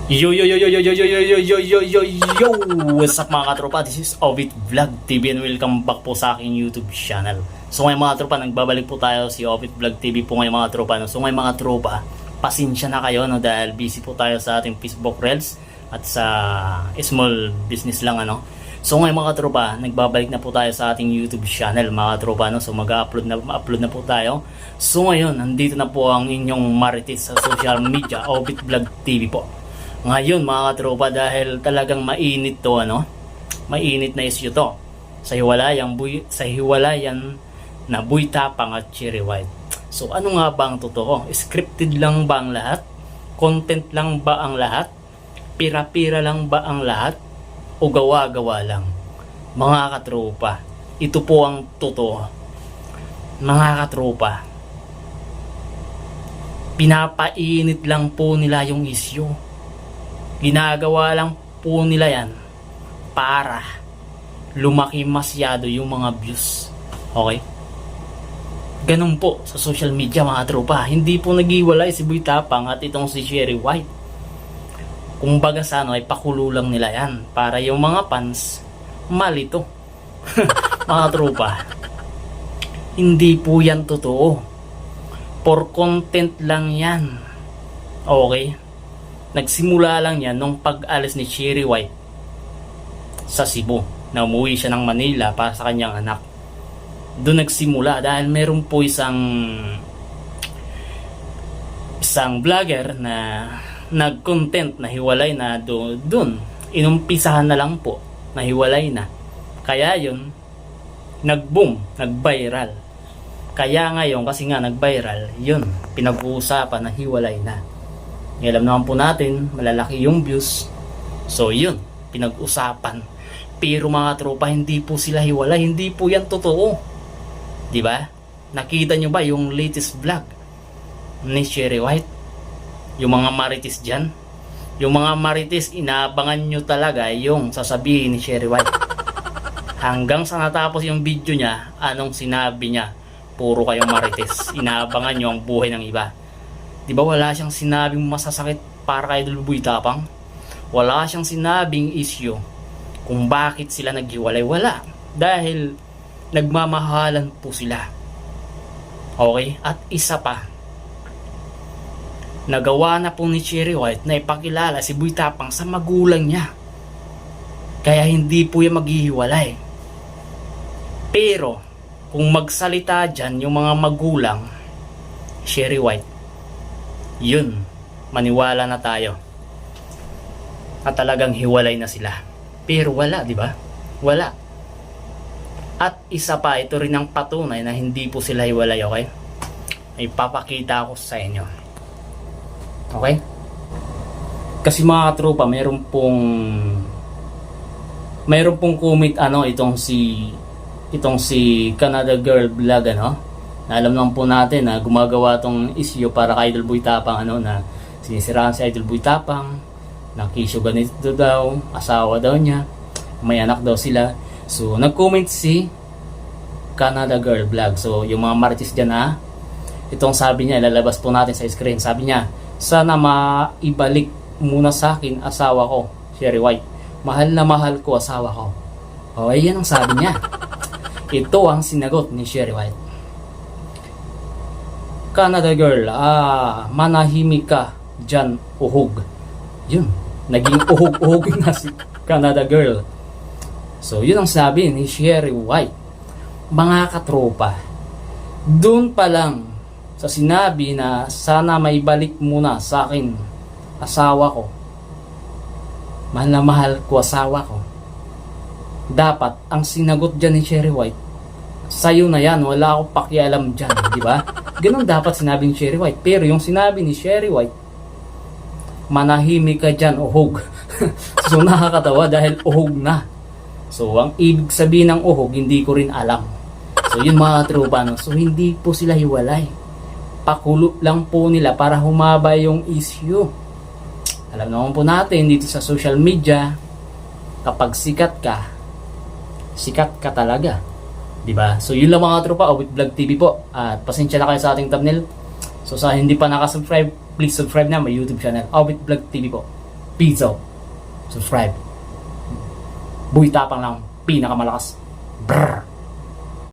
Yo yo yo yo yo yo yo yo yo yo yo yo, what's up mga katropa? This is Ovit Vlog TV and welcome back po sa aking YouTube channel. So ngayon mga tropa, nagbabalik po tayo si Ovit Vlog TV po ngayon mga tropa. So ngayon mga tropa, pasensya na kayo dahil busy po tayo sa ating Facebook Reels at sa small business lang ano. So ngayon mga tropa, nagbabalik na po tayo sa ating YouTube channel mga tropa no. So mag-upload na po tayo. So ngayon, nandito na po ang inyong marites sa social media, Ovit Vlog TV po. Ngayon mga katropa, dahil talagang mainit to ano, mainit na issue to sa hiwalayan na Boy Tapang at Cherry White. So ano nga ba ang totoo? Scripted lang ba ang lahat? Content lang ba ang lahat? Pira-pira lang ba ang lahat? O gawa-gawa lang? Mga katropa, ito po ang totoo. Mga katropa, pinapainit lang po nila yung issue. Ginagawa lang po nila yan para lumaki masyado yung mga views. Okay? Ganun po sa social media mga tropa. Hindi po naghiwalay si Boy Tapang at itong si Cherry White. Kung baga sa ano ay pakulo lang nila yan para yung mga fans malito. Mga tropa, hindi po yan totoo. For content lang yan. Okay? Nagsimula lang yan nung pag-alis ni Cherry White sa Cebu, na umuwi siya ng Manila para sa kanyang anak. Doon nagsimula dahil meron po isang vlogger na nag-content na hiwalay na doon. Inumpisahan na lang po na hiwalay na. Kaya yun, nag-boom, nag-viral. Kaya ngayon, kasi nga nag-viral, yun, pinag-uusapan na hiwalay na. Alam naman po natin, malalaki yung views. So yun, pinag-usapan. Pero mga tropa, hindi po sila hiwalay. Hindi po yan totoo. Diba? Nakita nyo ba yung latest vlog ni Cherry White? Yung mga marites dyan? Yung mga marites, inaabangan nyo talaga yung sasabihin ni Cherry White. Hanggang sa natapos yung video niya, anong sinabi niya? Puro kayong marites. Inaabangan nyo ang buhay ng iba. Diba wala siyang sinabing masasakit para kay Boy Tapang? Wala siyang sinabing issue kung bakit sila naghiwalay. Wala. Dahil nagmamahalan po sila. Okay? At isa pa, nagawa na po ni Cherry White na ipakilala si Boy Tapang sa magulang niya. Kaya hindi po yan maghihiwalay. Pero kung magsalita dyan yung mga magulang Cherry White, yun, maniwala na tayo at talagang hiwalay na sila. Pero wala, di ba? Wala. At isa pa, ito rin ang patunay na hindi po sila hiwalay, okay? May papakita ko sa inyo. Okay? Kasi mga tropa, mayroon pong comment itong si Canada Girl Vlog na alam naman po natin na gumagawa tong issue para kay Idol Boy Tapang na sinisiraan si Idol Boy Tapang, na kisyo ganito daw, asawa daw niya, may anak daw sila. So nag-comment si Canada Girl Vlog. So yung mga marites dyan itong sabi niya, ilalabas po natin sa screen. Sabi niya, sana maibalik muna sa akin asawa ko, Cherry White. Mahal na mahal ko asawa ko. Okay, yan ang sabi niya. Ito ang sinagot ni Cherry White. Canada Girl, manahimik ka dyan, uhog. Yun, naging uhog-uhog na si Canada Girl. So yun ang sabi ni Cherry White. Mga katropa, doon pa lang sa sinabi na sana may balik muna sa akin asawa ko, mahal na mahal ko asawa ko, dapat ang sinagot dyan ni Cherry White, sa'yo na yan, wala akong pakialam dyan, di ba? Ganun dapat sinabi ni Cherry White. Pero yung sinabi ni Cherry White, manahimik ka dyan, uhog. So nakakatawa dahil uhog na. So ang ibig sabihin ng uhog, hindi ko rin alam. So yun mga tropa, so hindi po sila hiwalay. Pakulo lang po nila para humaba yung issue. Alam naman po natin dito sa social media, kapag sikat ka talaga. Diba? So yun lang mga tropa, Ovit Vlog TV po. At pasensya na kayo sa ating thumbnail. So sa hindi pa nakasubscribe, please subscribe na my YouTube channel, Ovit Vlog TV po. Peace out. Subscribe. Buhay tapang lang, pinakamalakas. Brrr.